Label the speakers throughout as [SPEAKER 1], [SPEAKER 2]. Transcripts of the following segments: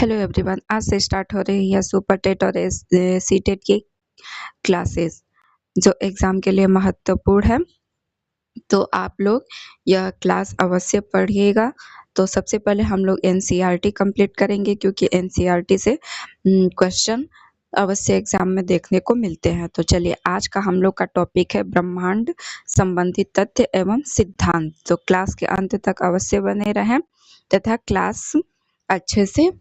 [SPEAKER 1] Hello everyone, आज से start हो रही है सुपर टेट और सीटेट की क्लासेस जो एग्जाम के लिए महत्वपूर्ण है। तो आप लोग यह क्लास अवश्य पढ़िएगा। तो सबसे पहले हम लोग एनसीईआरटी कंप्लीट करेंगे क्योंकि एनसीईआरटी से क्वेश्चन अवश्य एग्जाम में देखने को मिलते हैं। तो चलिए, आज का हम लोग का टॉपिक है ब्रह्मांड संबंधी तथ्य एवं सिद्धांत। तो क्लास के अंत तक अवश्य बने रहें तथा क्लास अच्छे से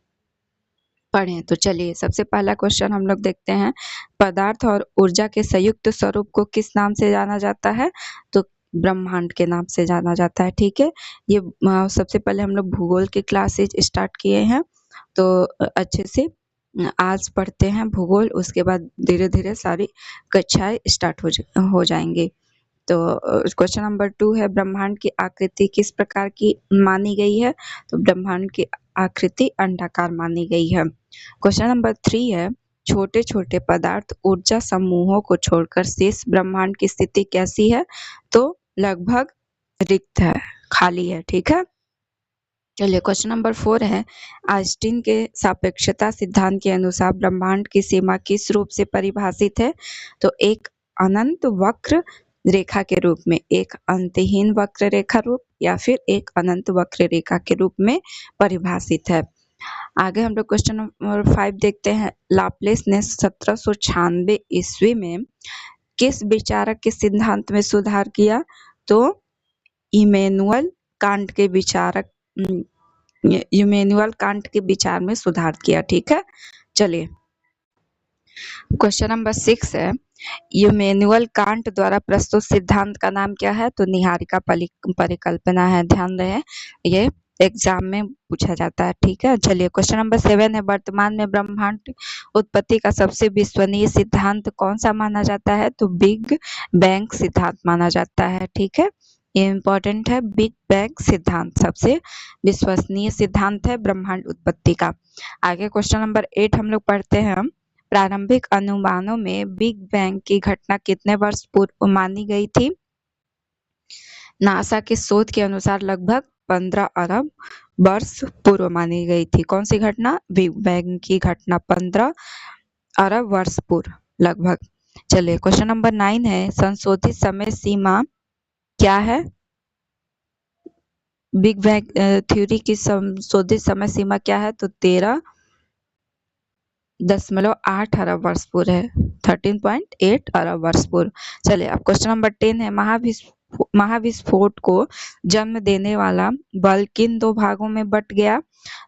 [SPEAKER 1] पढ़ें। तो चलिए, सबसे पहला क्वेश्चन हम लोग देखते हैं। पदार्थ और ऊर्जा के संयुक्त स्वरूप को किस नाम से जाना जाता है? तो ब्रह्मांड के नाम से जाना जाता है। ठीक है, ये सबसे पहले हम लोग भूगोल की क्लासेज स्टार्ट किए हैं। तो अच्छे से आज पढ़ते हैं भूगोल, उसके बाद धीरे धीरे सारी कक्षाएं स्टार्ट हो जाएंगी। तो क्वेश्चन नंबर 2 है, ब्रह्मांड की आकृति किस प्रकार की मानी गई है? तो ब्रह्मांड की आकृति अंडाकार मानी गई है। क्वेश्चन नंबर 3 है, छोटे छोटे पदार्थ ऊर्जा समूहों को छोड़कर शेष ब्रह्मांड की स्थिति कैसी है? तो लगभग रिक्त है, खाली है। ठीक है, चलिए क्वेश्चन नंबर 4 है, आइंस्टीन के सापेक्षता सिद्धांत के अनुसार ब्रह्मांड की सीमा किस रूप से परिभाषित है? तो एक अनंत वक्र रेखा के रूप में, एक अंतहीन वक्र रेखा रूप, या फिर एक अनंत वक्र रेखा के रूप में परिभाषित है। आगे हम लोग क्वेश्चन नंबर 5 देखते हैं। लाप्लेस ने 1796 ईस्वी में किस विचारक के सिद्धांत में सुधार किया? तो इमैनुअल कांट के विचार में सुधार किया। ठीक है, चलिए क्वेश्चन नंबर 6 है, इमैनुअल कांट द्वारा प्रस्तुत सिद्धांत का नाम क्या है? तो निहारिका परिकल्पना है। ध्यान रहे, ये एग्जाम में पूछा जाता है। ठीक है, चलिए क्वेश्चन नंबर 7 है, वर्तमान में ब्रह्मांड उत्पत्ति का सबसे विश्वसनीय सिद्धांत कौन सा माना जाता है? तो बिग बैंग सिद्धांत माना जाता है। ठीक है, ये इम्पोर्टेंट है। बिग बैंग सिद्धांत सबसे विश्वसनीय सिद्धांत है ब्रह्मांड उत्पत्ति का। आगे क्वेश्चन नंबर 8 हम लोग पढ़ते हैं। प्रारंभिक अनुमानों में बिग बैंग की घटना कितने वर्ष पूर्व मानी गई थी? नासा के शोध के अनुसार लगभग 15 अरब वर्ष पूर्व मानी गई थी। कौन सी घटना? बिग बैंग की घटना 15 अरब वर्ष पूर्व लगभग। चलिए क्वेश्चन नंबर 9 है, संशोधित समय सीमा क्या है? बिग बैंग थ्योरी की संशोधित समय सीमा क्या है? तो 13.8 अरब वर्ष पूर्व है, 13.8 अरब वर्ष पूर्व। चलिए अब क्वेश्चन नंबर 10 है, महाविस्फोट को जन्म देने वाला बल किन दो भागों में बट गया?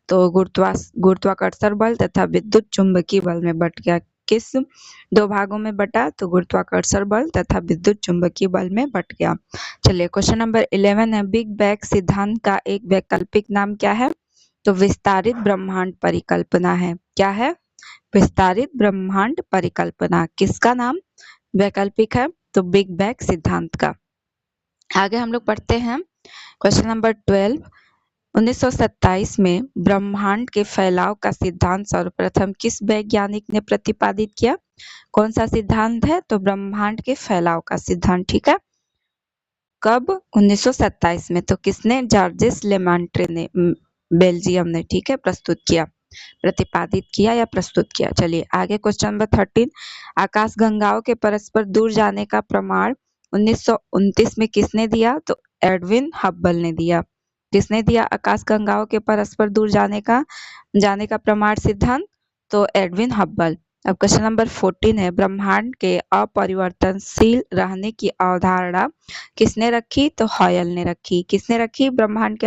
[SPEAKER 1] तो गुरुत्वाकर्षण बल तथा विद्युत चुंबकीय बल में बट गया। किस दो भागों में बटा? तो गुरुत्वाकर्षण बल तथा विद्युत चुंबकीय बल में बट गया। चलिए क्वेश्चन नंबर 11 है, बिग बैंग सिद्धांत का एक वैकल्पिक नाम क्या है? तो विस्तारित ब्रह्मांड परिकल्पना है। क्या है? विस्तारित ब्रह्मांड परिकल्पना। किसका नाम वैकल्पिक है? तो बिग बैंग सिद्धांत का। आगे हम लोग पढ़ते हैं क्वेश्चन नंबर 12, 1927 में ब्रह्मांड के फैलाव का सिद्धांत सर्वप्रथम किस वैज्ञानिक ने प्रतिपादित किया? कौन सा सिद्धांत है? तो ब्रह्मांड के फैलाव का सिद्धांत। ठीक है, कब? 1927 में। तो किसने? जॉर्जेस लेमांट्रे ने, बेल्जियम ने। ठीक है, प्रस्तुत किया, प्रतिपादित किया या प्रस्तुत किया। चलिए आगे क्वेश्चन नंबर 13, आकाशगंगाओं के परस्पर दूर जाने का प्रमाण 1929 में किसने दिया? तो एडविन हब्बल ने दिया। किसने दिया आकाशगंगाओं के परस्पर दूर जाने का प्रमाण सिद्धांत? तो एडविन हब्बल। अब क्वेश्चन नंबर 14 है, ब्रह्मांड के अपरिवर्तनशील रहने की अवधारणा किसने रखी? तो हॉयल ने रखी। किसने रखी ब्रह्मांड के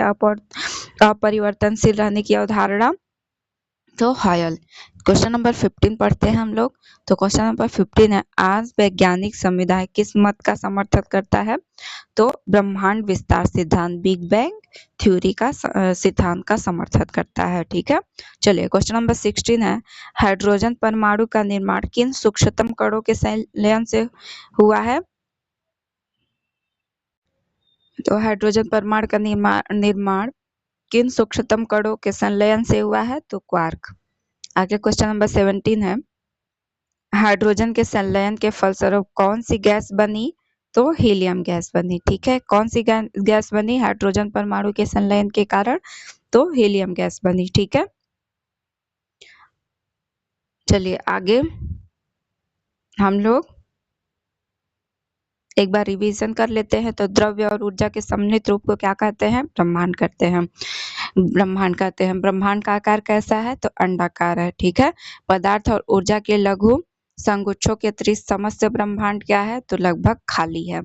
[SPEAKER 1] अपरिवर्तनशील रहने की अवधारणा? तो हॉयल। क्वेश्चन नंबर 15 पढ़ते हैं हम लोग। तो क्वेश्चन नंबर 15 है, आज वैज्ञानिक समुदाय किस मत का समर्थन करता है? तो ब्रह्मांड विस्तार सिद्धांत, बिग बैंग थ्योरी का सिद्धांत का समर्थन करता है। ठीक है, चलिए क्वेश्चन नंबर 16 है, हाइड्रोजन परमाणु का निर्माण किन सूक्ष्मतम कणों के संलयन से हुआ है? तो हाइड्रोजन परमाणु का निर्माण किन सूक्ष्मतम कणों के संलयन से हुआ है? तो क्वार्क। आगे क्वेश्चन नंबर 17 है, हाइड्रोजन के संलयन के फलस्वरूप कौन सी गैस बनी? तो हीलियम गैस बनी। ठीक है, कौन सी गैस बनी हाइड्रोजन परमाणु के संलयन के कारण? तो हीलियम गैस बनी। ठीक है, चलिए आगे हम लोग एक बार रिवीजन कर लेते हैं। तो द्रव्य और ऊर्जा के सम्मिलित रूप को क्या कहते हैं? ब्रह्मांड कहते हैं। ब्रह्मांड कहते हैं। ब्रह्मांड का आकार कैसा है? तो अंडाकार है, ठीक है। पदार्थ और ऊर्जा के लघु संगुच्छों के अतिरिक्त समस्त ब्रह्मांड क्या है? तो लगभग खाली है।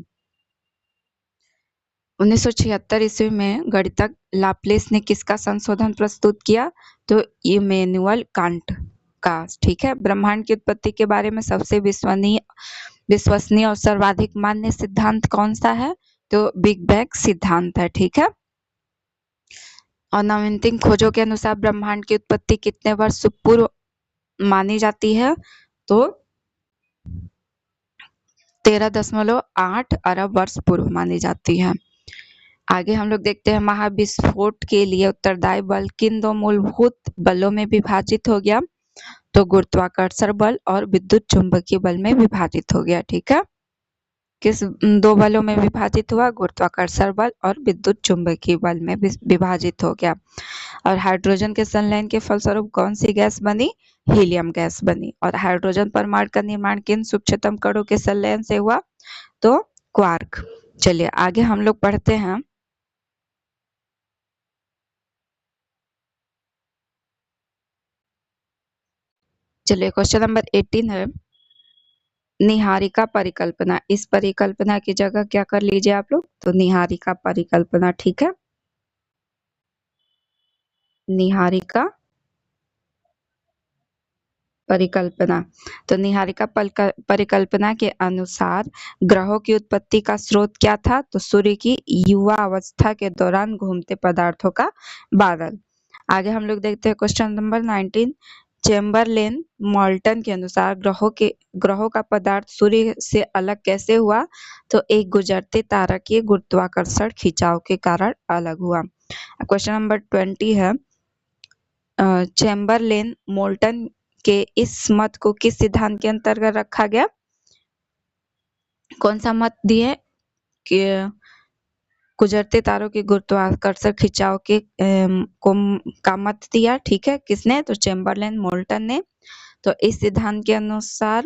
[SPEAKER 1] 1976 ईस्वी में गणितज्ञ लाप्लेस ने किसका संशोधन प्रस्तुत किया? तो इमैनुअल कांट का, ठीक है। ब्रह्मांड की उत्पत्ति के बारे में सबसे विश्वसनीय और सर्वाधिक मान्य सिद्धांत कौन सा है? तो बिग बैंग सिद्धांत है, ठीक है। और नवीनतम खोजों के अनुसार ब्रह्मांड की उत्पत्ति कितने वर्ष पूर्व मानी जाती है? तो 13.8 अरब वर्ष पूर्व मानी जाती है। आगे हम लोग देखते हैं महाविस्फोट के लिए उत्तरदायी बल किन दो मूलभूत बलों में विभाजित हो गया? तो गुरुत्वाकर्षण बल और विद्युत चुंबकीय बल में विभाजित हो गया, ठीक है। किस दो बलों में विभाजित हुआ? गुरुत्वाकर्षण बल और विद्युत चुंबकीय बल में विभाजित हो गया। और हाइड्रोजन के संलयन के फलस्वरूप कौन सी गैस बनी? हीलियम गैस बनी। और हाइड्रोजन परमाणु का निर्माण किन सूक्ष्मतम कणों के संलयन से हुआ? तो क्वार्क। चलिए आगे हम लोग पढ़ते हैं। चलिए क्वेश्चन नंबर 18 है निहारिका परिकल्पना। इस परिकल्पना की जगह क्या कर लीजिए आप लोग? तो निहारिका परिकल्पना, ठीक है। निहारिका परिकल्पना। तो निहारिका परिकल्पना के अनुसार ग्रहों की उत्पत्ति का स्रोत क्या था? तो सूर्य की युवा अवस्था के दौरान घूमते पदार्थों का बादल। आगे हम लोग देखते हैं क्वेश्चन नंबर 19। चेम्बरलेन मॉल्टन के अनुसार ग्रहों का पदार्थ सूर्य से अलग कैसे हुआ? तो एक गुजरते तारा के गुरुत्वाकर्षण खिंचाव के कारण अलग हुआ। क्वेश्चन नंबर 20 है चेम्बरलेन मोल्टन के इस मत को किस सिद्धांत के अंतर्गत रखा गया? कौन सा मत दिए? कि गुजरते तारों के गुरुत्वाकर्षण खिंचाव के का मत दिया, ठीक है। किसने? तो चेम्बरलेन मोल्टन ने। तो इस सिद्धांत के अनुसार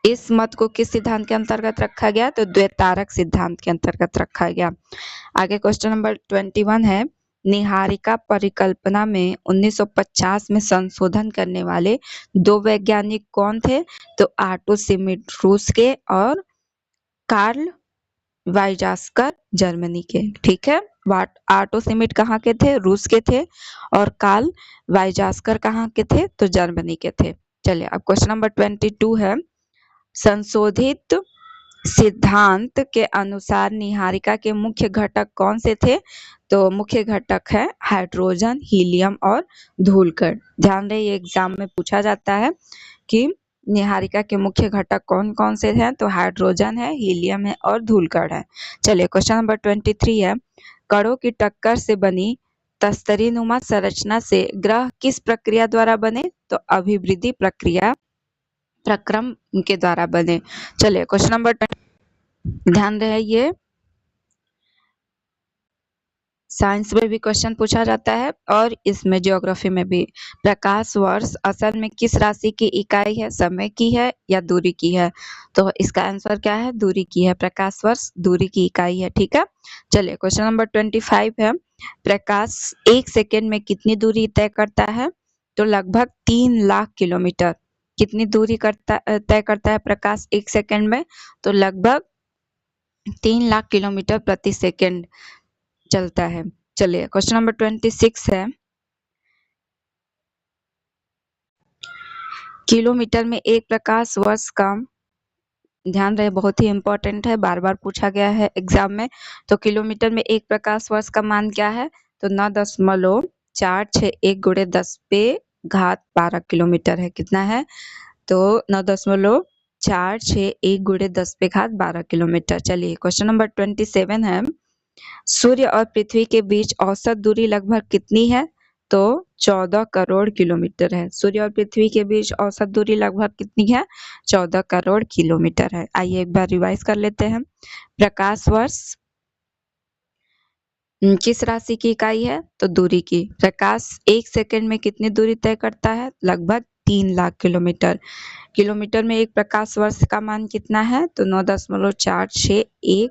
[SPEAKER 1] इस मत को किस सिद्धांत के अंतर्गत रखा गया? तो द्वैतारक सिद्धांत के अंतर्गत रखा गया। आगे क्वेश्चन नंबर 21 है निहारिका परिकल्पना में 1950 में संशोधन करने वाले दो वैज्ञानिक कौन थे? तो आर्टो श्मिट रूस के और कार्ल वाइजास्कर जर्मनी के, ठीक है। आर्टो श्मिट कहाँ के थे? रूस के थे। और कार्ल वाइजास्कर कहाँ के थे? तो जर्मनी के थे। चलिए अब क्वेश्चन नंबर 22 है संशोधित सिद्धांत के अनुसार निहारिका के मुख्य घटक कौन से थे? तो मुख्य घटक है हाइड्रोजन, हीलियम और धूलकण। ध्यान रहे ये एग्जाम में पूछा जाता है कि निहारिका के मुख्य घटक कौन कौन से हैं? तो हाइड्रोजन है, हीलियम है और धूलकण है। चलिए क्वेश्चन नंबर 23 है कणों की टक्कर से बनी तस्तरीनुमा संरचना से ग्रह किस प्रक्रिया द्वारा बने? तो अभिवृद्धि प्रक्रिया प्रक्रम के द्वारा बने। चलिए क्वेश्चन नंबर ध्यान रहे ये साइंस में भी क्वेश्चन पूछा जाता है और इसमें ज्योग्राफी में भी। प्रकाश वर्ष असल में किस राशि की इकाई है? समय की है या दूरी की है? तो इसका आंसर क्या है? दूरी की है। प्रकाश वर्ष दूरी की इकाई है, ठीक है। चलिए क्वेश्चन नंबर 25 है प्रकाश 1 सेकेंड में कितनी दूरी तय करता है? तो लगभग 3 लाख किलोमीटर। कितनी दूरी तय करता है प्रकाश 1 सेकेंड में? तो लगभग 3 लाख किलोमीटर प्रति सेकेंड चलता है। चलिए क्वेश्चन नंबर 26 है किलोमीटर में एक प्रकाश वर्ष का, ध्यान रहे बहुत ही इंपॉर्टेंट है, बार बार पूछा गया है एग्जाम में। तो किलोमीटर में एक प्रकाश वर्ष का मान क्या है? तो 9.461 गुणे 10 पे घात 12 किलोमीटर है। कितना है? तो 9.461 गुणे 10 पे घात 12 किलोमीटर। चलिए क्वेश्चन नंबर 27 है सूर्य और पृथ्वी के बीच औसत दूरी लगभग कितनी है? तो 14 करोड़ किलोमीटर है। सूर्य और पृथ्वी के बीच औसत दूरी लगभग कितनी है? 14 करोड़ किलोमीटर है। आइए एक बार रिवाइज कर लेते हैं। प्रकाश वर्ष किस राशि की इकाई है? तो दूरी की। प्रकाश 1 सेकंड में कितनी दूरी तय करता है? लगभग 3 लाख किलोमीटर। किलोमीटर में एक प्रकाश वर्ष का मान कितना है? तो 9.461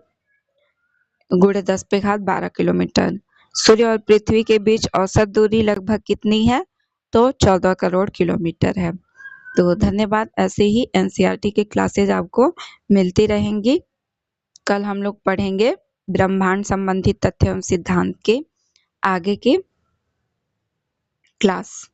[SPEAKER 1] गुणे 10 पे घात 12 किलोमीटर। सूर्य और पृथ्वी के बीच औसत दूरी लगभग कितनी है? तो 14 करोड़ किलोमीटर है। तो धन्यवाद। ऐसे ही एनसीईआरटी की क्लासेज आपको मिलती रहेंगी। कल हम लोग पढ़ेंगे ब्रह्मांड संबंधी तथ्य एवं सिद्धांत के आगे के क्लास।